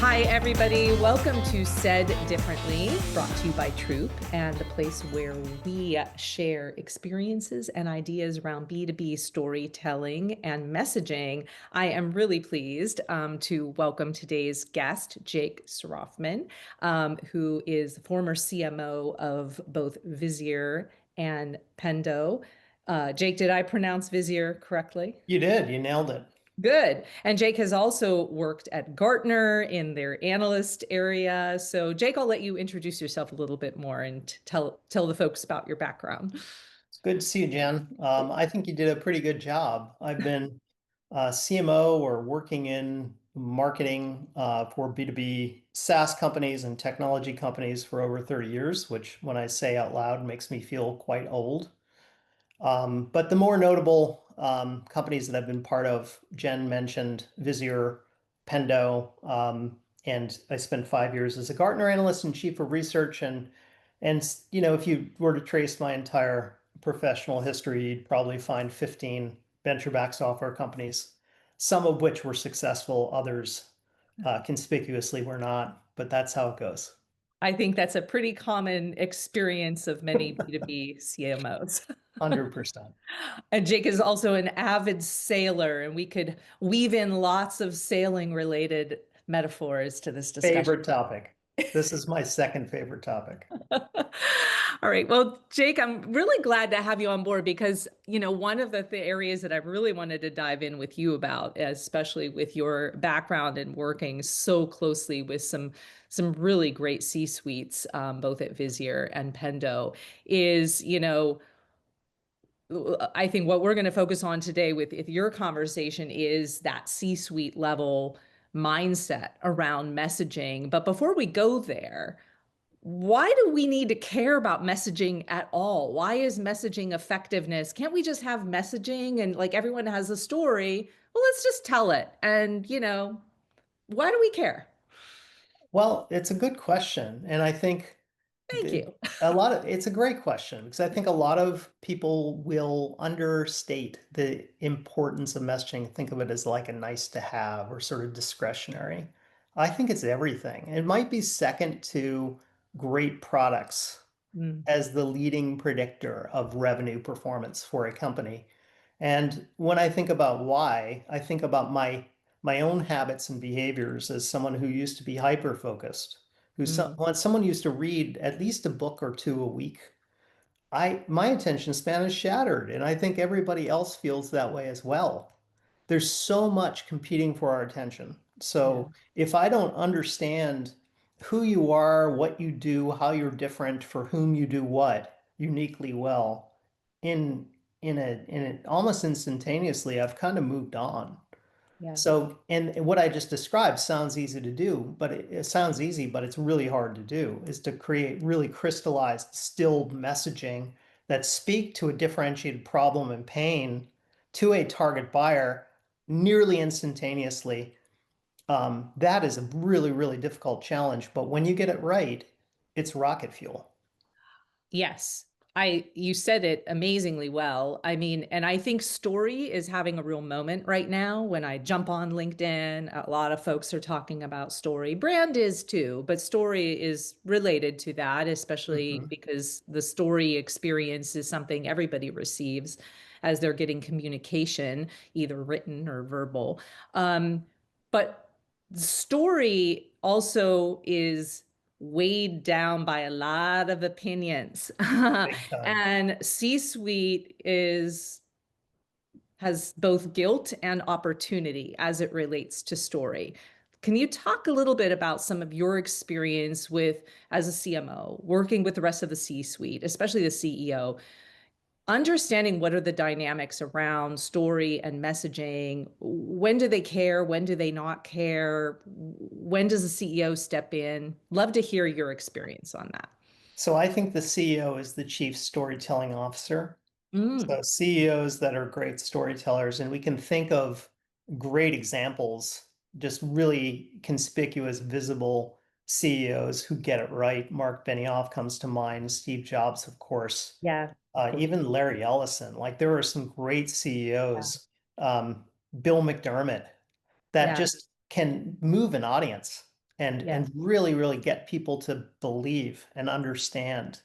Hi, everybody. Welcome to Said Differently, brought to you by Troupe, and the place where we share experiences and ideas around B2B storytelling and messaging. I am really pleased to welcome today's guest, Jake Sorofman, who is the former CMO of both Visier and Pendo. Jake, did I pronounce Visier correctly? You did. You nailed it. Good. And Jake has also worked at Gartner in their analyst area. So, Jake, I'll let you introduce yourself a little bit more and tell the folks about your background. It's good to see you, Jen. I think you did a pretty good job. I've been CMO or working in marketing for B2B SaaS companies and technology companies for over 30 years, which when I say out loud makes me feel quite old. But the more notable companies that I've been part of, Jen mentioned Visier, Pendo, and I spent 5 years as a Gartner analyst and chief of research. And if you were to trace my entire professional history, you'd probably find 15 venture-backed software companies, some of which were successful, others conspicuously were not. But that's how it goes. I think that's a pretty common experience of many B2B CMOs. 100%. And Jake is also an avid sailor, and we could weave in lots of sailing related metaphors to this discussion. Favorite topic. This is my second favorite topic. All right. Well, Jake, I'm really glad to have you on board because, one of the areas that I really wanted to dive in with you about, especially with your background and working so closely with some really great C-suites, both at Visier and Pendo, is, I think what we're going to focus on today with your conversation is that C-suite level mindset around messaging. But before we go there, why do we need to care about messaging at all? Why is messaging effectiveness? Can't we just have messaging and like everyone has a story? Well, let's just tell it. And, why do we care? Well, it's a good question. And I think Thank you. it's a great question because I think a lot of people will understate the importance of messaging, think of it as like a nice to have or sort of discretionary. I think it's everything. It might be second to great products Mm, as the leading predictor of revenue performance for a company. And when I think about why, I think about my own habits and behaviors as someone who used to be hyper focused, mm, when someone used to read at least a book or two a week. My attention span is shattered, and I think everybody else feels that way as well. There's so much competing for our attention. yeah. So if I don't understand who you are, what you do, how you're different, for whom you do what uniquely well, in in almost instantaneously, I've kind of moved on. Yeah. So, and what I just described sounds easy to do, but it sounds easy, but it's really hard to do, is to create really crystallized, stilled messaging that speak to a differentiated problem and pain to a target buyer nearly instantaneously. That is a really, really difficult challenge, but when you get it right, it's rocket fuel. Yes. You said it amazingly well. I mean, and I think story is having a real moment right now. When I jump on LinkedIn, a lot of folks are talking about story. Brand is too, but story is related to that, especially Mhm. because the story experience is something everybody receives as they're getting communication, either written or verbal. But story also is weighed down by a lot of opinions. Big time. And C-suite has both guilt and opportunity as it relates to story. Can you talk a little bit about some of your experience with as a CMO, working with the rest of the C-suite, especially the CEO, understanding what are the dynamics around story and messaging? When do they care? When do they not care? When does the CEO step in? Love to hear your experience on that. So I think the CEO is the chief storytelling officer. Mm, So CEOs that are great storytellers, and we can think of great examples, just really conspicuous, visible CEOs who get it right. Mark Benioff comes to mind, Steve Jobs, of course, yeah, of course. even Larry Ellison. Like there are some great Yeah, CEOs, Bill McDermott, that yeah, just can move an audience. Yeah. and really, really get people to believe and understand.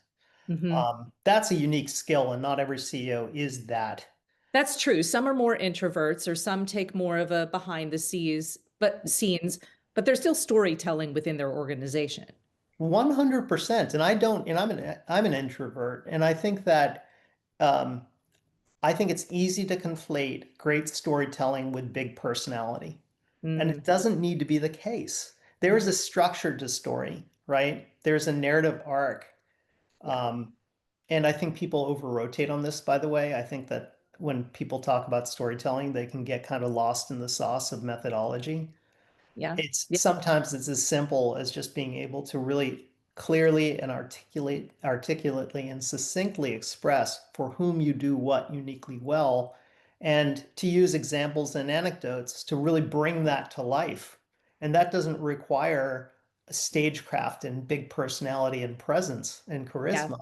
Hmm. That's a unique skill, and not every CEO is that. That's true. Some are more introverts, or some take more of a behind the scenes, but they're still storytelling within their organization. 100%. And I'm an introvert, and um, I think it's easy to conflate great storytelling with big personality. And it Mm, doesn't need to be the case. There's mm, a structure to story, right? There's a narrative arc. yeah, Um, and I think people over rotate on this, by the way. I think that when people talk about storytelling, they can get kind of lost in the sauce of methodology. yeah, It's yeah, sometimes it's as simple as just being able to really clearly and articulately and succinctly express for whom you do what uniquely well, and to use examples and anecdotes to really bring that to life. And that doesn't require stagecraft and big personality and presence and yeah, charisma.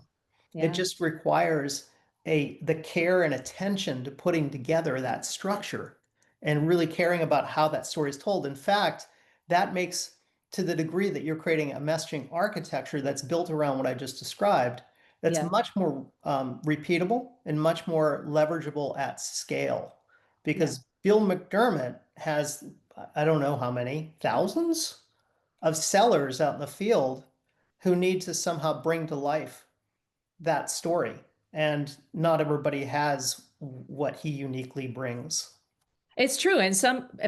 It yeah, just requires the care and attention to putting together that structure and really caring about how that story is told. In fact, that makes, to the degree that you're creating a messaging architecture that's built around what I just described, that's yeah, much more repeatable and much more leverageable at scale. yeah. Because Bill McDermott has, I don't know how many, thousands of sellers out in the field who need to somehow bring to life that story. And not everybody has what he uniquely brings. It's true.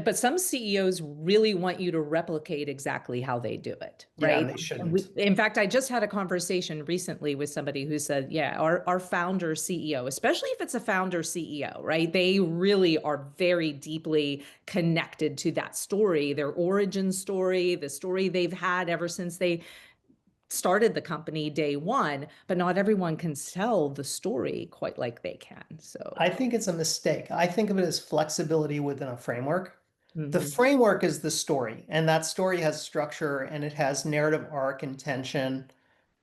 But some CEOs really want you to replicate exactly how they do it, Yeah, right? and they And shouldn't. in fact, I just had a conversation recently with somebody who said, yeah, our founder CEO, especially if it's a founder CEO, right? They really are very deeply connected to that story, their origin story, the story they've had ever since they started the company day one, but not everyone can sell the story quite like they can. So, I think it's a mistake. I think of it as flexibility within a framework. The mhm, framework is the story, and that story has structure and it has narrative arc and tension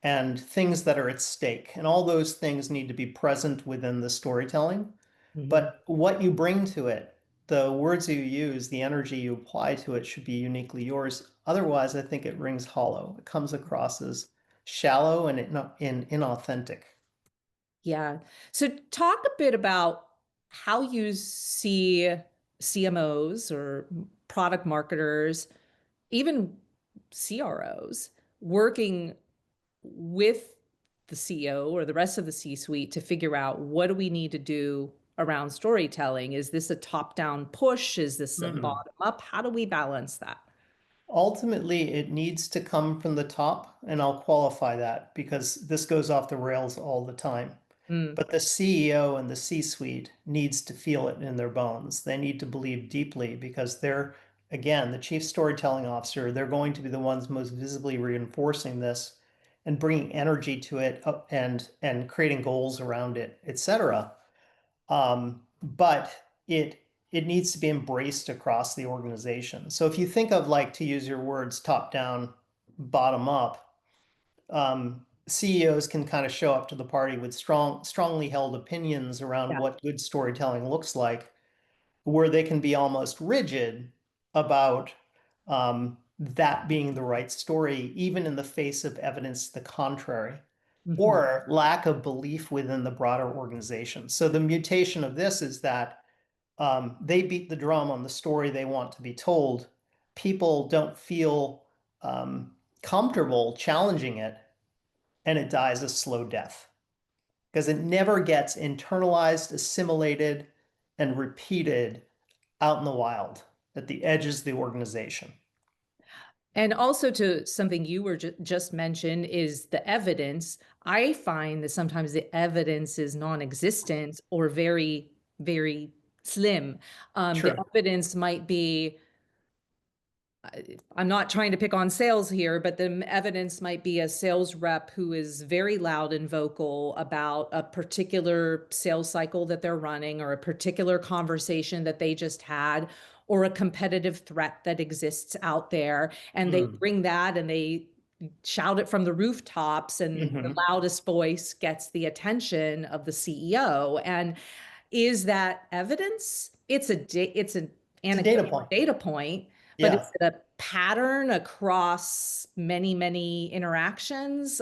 and things that are at stake. And all those things need to be present within the storytelling. mhm. But what you bring to it, the words you use, the energy you apply to it should be uniquely yours. Otherwise, I think it rings hollow. It comes across as shallow and inauthentic. Yeah. So talk a bit about how you see CMOs or product marketers, even CROs, working with the CEO or the rest of the C-suite to figure out what do we need to do around storytelling? Is this a top-down push? Is this a Mm-mm. bottom-up? How do we balance that? Ultimately, it needs to come from the top, and I'll qualify that because this goes off the rails all the time. Mm, But the CEO and the C-suite needs to feel it in their bones. They need to believe deeply because they're, again, the chief storytelling officer. They're going to be the ones most visibly reinforcing this and bringing energy to it and creating goals around it, etc. But it needs to be embraced across the organization. So if you think of, like, to use your words, top down, bottom up, CEOs can kind of show up to the party with strongly held opinions around yeah. what good storytelling looks like, where they can be almost rigid about that being the right story, even in the face of evidence to the contrary, Mhm. or lack of belief within the broader organization. So the mutation of this is that they beat the drum on the story they want to be told. People don't feel comfortable challenging it, and it dies a slow death because it never gets internalized, assimilated, and repeated out in the wild at the edges of the organization. And also to something you were just mentioned is the evidence. I find that sometimes the evidence is non-existent or very, very slim. The True. evidence might be I'm not trying to pick on sales here, but the evidence might be a sales rep who is very loud and vocal about a particular sales cycle that they're running or a particular conversation that they just had or a competitive threat that exists out there. And they Mm. bring that and they shout it from the rooftops, and the Hmm. loudest voice gets the attention of the CEO. And is that evidence? It's an It's a data anecdotal point. data point, But is Yeah. it a pattern across many, many interactions?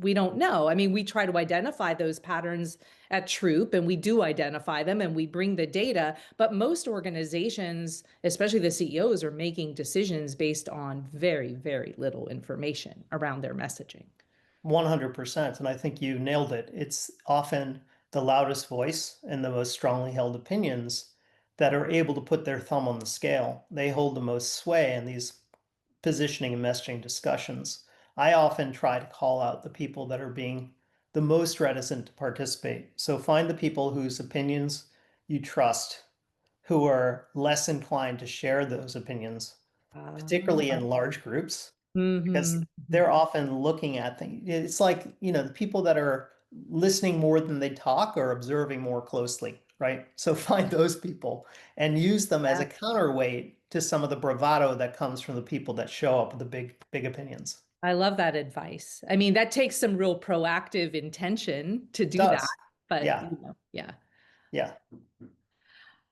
We don't know. I mean, we try to identify those patterns at Troupe, and we do identify them and we bring the data. But most organizations, especially the CEOs, are making decisions based on very, very little information around their messaging. 100%. And I think you nailed it. It's often the loudest voice and the most strongly held opinions that are able to put their thumb on the scale. They hold the most sway in these positioning and messaging discussions. I often try to call out the people that are being the most reticent to participate. So find the people whose opinions you trust, who are less inclined to share those opinions, particularly Ah, in large groups, because mhm. they're often looking at things. It's like, the people that are listening more than they talk are observing more closely, right? So find those people and use them as Yeah. a counterweight to some of the bravado that comes from the people that show up with the big opinions. I love that advice. I mean, that takes some real proactive intention to It do that, does. but Yeah. yeah. Yeah.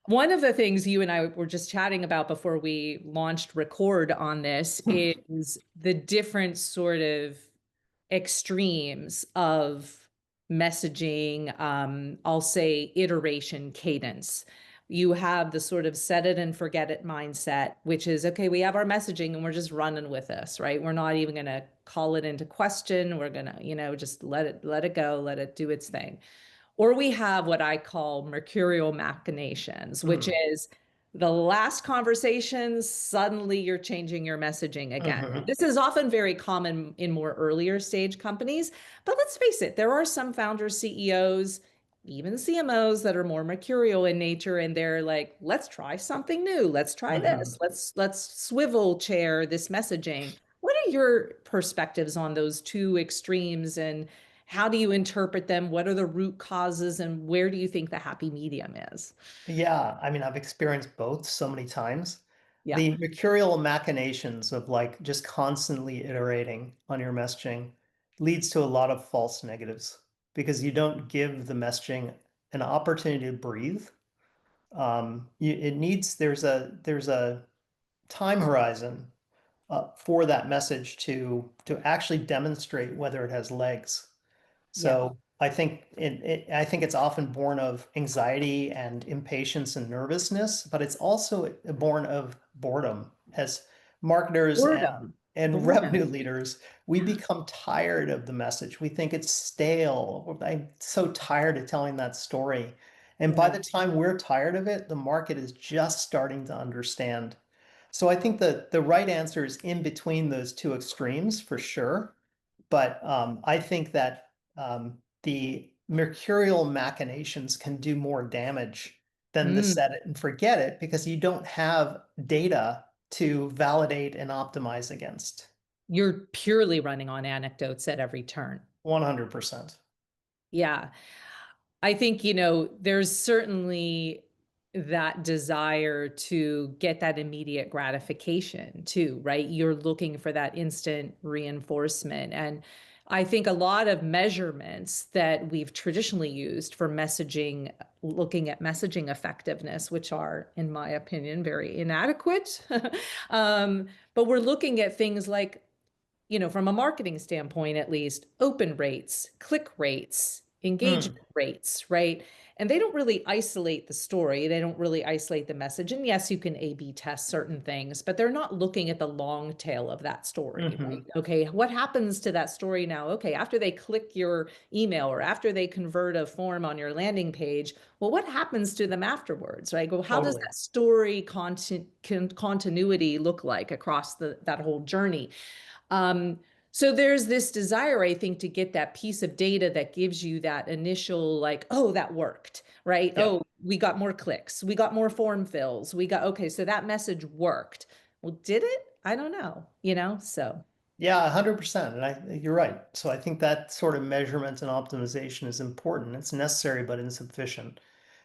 One of the things you and I were just chatting about before we launched record on this is the different sort of extremes of messaging, I'll say iteration cadence. You have the sort of set it and forget it mindset, which is, okay, we have our messaging and we're just running with this, right? We're not even going to call it into question. We're going to, just let it go, let it do its thing. Or we have what I call mercurial machinations, which Mm. is the last conversation, suddenly you're changing your messaging again. Hmm. This is often very common in more earlier stage companies, but let's face it, there are some founders, CEOs, even CMOs that are more mercurial in nature, and they're like, let's try something new. Let's try this. Hmm. Let's swivel chair this messaging. What are your perspectives on those two extremes, and how do you interpret them? What are the root causes, and where do you think the happy medium is? Yeah, I mean, I've experienced both so many times. Yeah. The mercurial machinations of like just constantly iterating on your messaging leads to a lot of false negatives because you don't give the messaging an opportunity to breathe. It needs there's a time horizon for that message to actually demonstrate whether it has legs. Yeah. So I think it's often born of anxiety and impatience and nervousness, but it's also born of boredom. As marketers Boredom. and revenue Boredom. leaders, we become tired of the message. We think it's stale. I'm so tired of telling that story. And by Yeah. the time we're tired of it, the market is just starting to understand. So I think that the right answer is in between those two extremes for sure. But I think that the mercurial machinations can do more damage than the Mm. set it and forget it because you don't have data to validate and optimize against. You're purely running on anecdotes at every turn. 100%. Yeah. I think, there's certainly that desire to get that immediate gratification too, right? You're looking for that instant reinforcement. And I think a lot of measurements that we've traditionally used for messaging, looking at messaging effectiveness, which are, in my opinion, very inadequate. But we're looking at things like, from a marketing standpoint, at least, open rates, click rates, Mm, engagement rates, right? And they don't really isolate the story. They don't really isolate the message. And yes, you can A/B test certain things, but they're not looking at the long tail of that story, right? hmm. Okay, what happens to that story now? Okay, after they click your email or after they convert a form on your landing page, well, what happens to them afterwards, right? Well, how does Totally. that story continuity look like across that whole journey? Um, so there's this desire, I think, to get that piece of data that gives you that initial, like, oh, that worked, right? Yeah. Oh, we got more clicks, we got more form fills, okay, so that message worked. Well, did it? I don't know, so Yeah, 100%. And you're right. So I think that sort of measurement and optimization is important. It's necessary, but insufficient.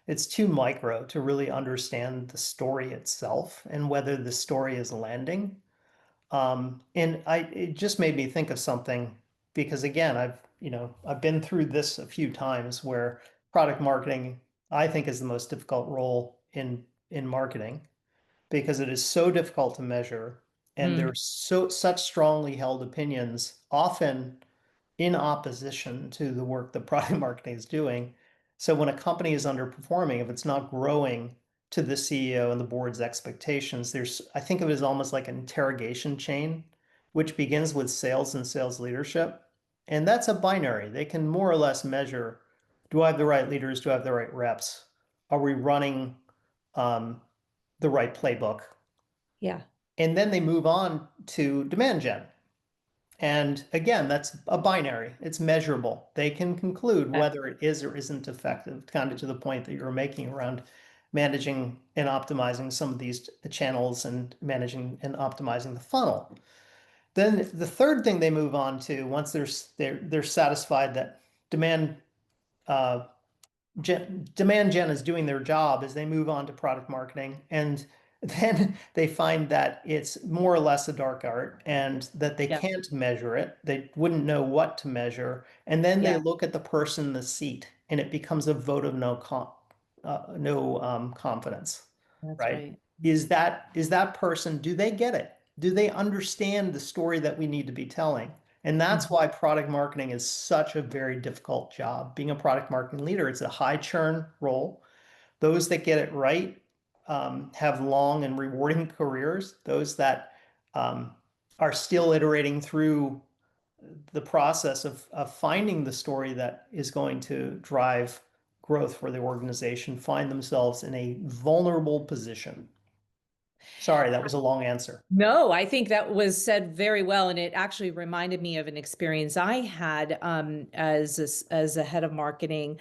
It's too micro to really understand the story itself and whether the story is landing. It just made me think of something because again, I've been through this a few times where product marketing, I think, is the most difficult role in marketing. because it is so difficult to measure, and Mm, there's such strongly held opinions, often in opposition to the work that product marketing is doing. So when a company is underperforming, if it's not growing to the CEO and the board's expectations, I think of it as almost like an interrogation chain, which begins with sales and sales leadership. And that's a binary. They can more or less measure, do I have the right leaders? Do I have the right reps? Are we running um, the right playbook? yeah. And then they move on to demand gen. And again, that's a binary. It's measurable. They can conclude Okay. whether it is or isn't effective, kind of to the point that you're making around managing and optimizing some of these channels and managing and optimizing the funnel. Then the third thing they move on to, once they're satisfied that demand uh, demand gen is doing their job, as they move on to product marketing, and then they find that it's more or less a dark art and that they Yeah. can't measure it. They wouldn't know what to measure. And then they Yeah. look at the person in the seat and it becomes a vote of no confidence, That's right? right. Is that person, do they get it? Do they understand the story that we need to be telling? And that's Mhm. why product marketing is such a very difficult job. Being a product marketing leader, it's a high churn role. Those that get it right have long and rewarding careers. Those that um, are still iterating through the process of finding the story that is going to drive growth for the organization find themselves in a vulnerable position. Sorry, that was a long answer. No, I think that was said very well, and it actually reminded me of an experience I had as a head of marketing,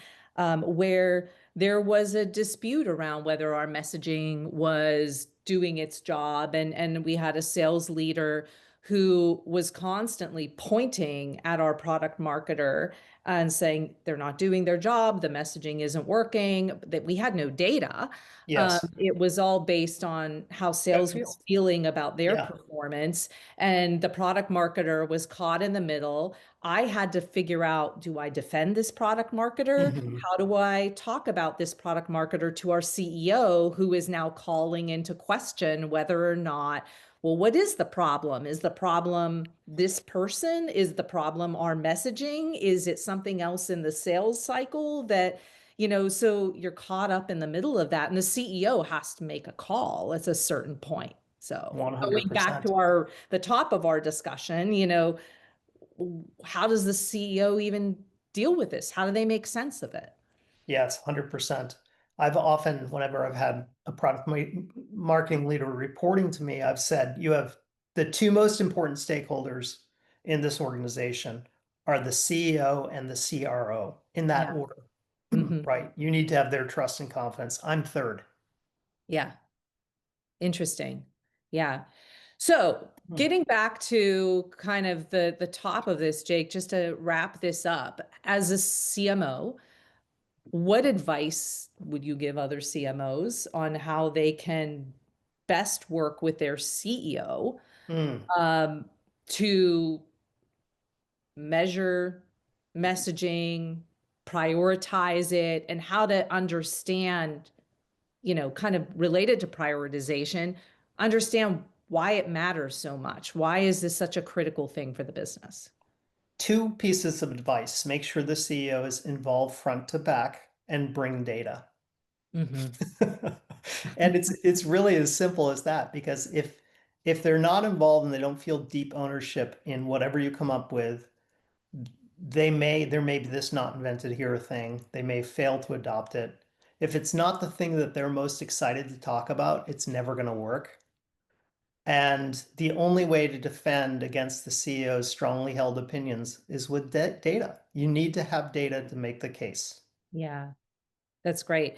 where there was a dispute around whether our messaging was doing its job, and we had a sales leader who was constantly pointing at our product marketer and saying they're not doing their job, the messaging isn't working, that we had no data. Yes. It was all based on how Gut sales feel. was feeling about their Yeah. performance. And the product marketer was caught in the middle. I had to figure out, do I defend this product marketer? Mhm. How do I talk about this product marketer to our CEO, who is now calling into question whether or not, well, what is the problem? Is the problem this person? Is the problem our messaging? Is it something else in the sales cycle that, so you're caught up in the middle of that, and the CEO has to make a call at a certain point. So going back 100%. to the top of our discussion, how does the CEO even deal with this? How do they make sense of it? Yes, 100%. I've often, whenever I've had a marketing leader reporting to me, I've said, you have the two most important stakeholders in this organization are the CEO and the CRO in that Yeah. order, Hmm. right? You need to have their trust and confidence. I'm third. Yeah. Interesting. Yeah. So Hmm. getting back to kind of the top of this, Jake, just to wrap this up, as a CMO, what advice would you give other CMOs on how they can best work with their CEO, Hmm. um, to measure messaging, prioritize it, and how to understand, kind of related to prioritization, understand why it matters so much. Why is this such a critical thing for the business? Two pieces of advice. Make sure the CEO is involved front to back and bring data. Hmm. And it's really as simple as that, because if they're not involved and they don't feel deep ownership in whatever you come up with, there may be this not invented here thing. They may fail to adopt it. If it's not the thing that they're most excited to talk about, it's never going to work. And the only way to defend against the CEO's strongly held opinions is with data. You need to have data to make the case. Yeah, that's great.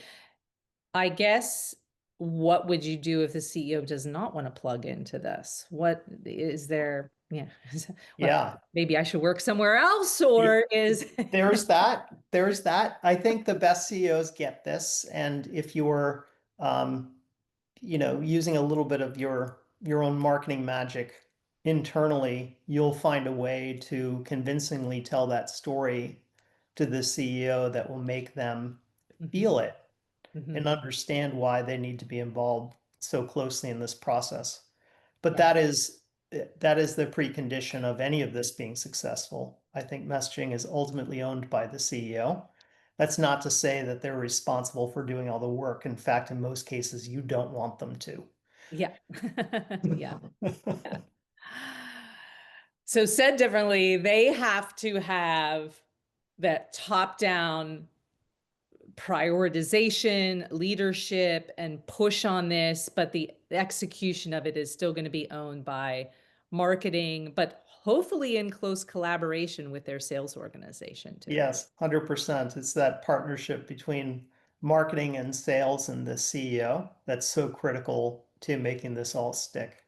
I guess, what would you do if the CEO does not want to plug into this? What is there? Yeah. Well, Yeah. maybe I should work somewhere else, Yeah. or is There's that. There's that. I think the best CEOs get this. And if you're, um, using a little bit of your own marketing magic internally, you'll find a way to convincingly tell that story to the CEO that will make them Mhm, feel it and mhm. understand why they need to be involved so closely in this process. But Yeah. that is the precondition of any of this being successful. I think messaging is ultimately owned by the CEO. That's not to say that they're responsible for doing all the work. In fact, in most cases, you don't want them to. Yeah. Yeah. Yeah. So said differently, they have to have that top-down prioritization, leadership, and push on this, but the execution of it is still going to be owned by marketing, but hopefully in close collaboration with their sales organization too. Yes, 100%. It's that partnership between marketing and sales and the CEO that's so critical to making this all stick.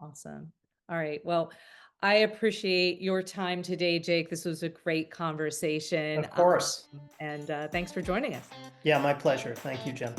Awesome. All right. Well, I appreciate your time today, Jake. This was a great conversation. Of course. And thanks for joining us. Yeah, my pleasure. Thank you, Jen.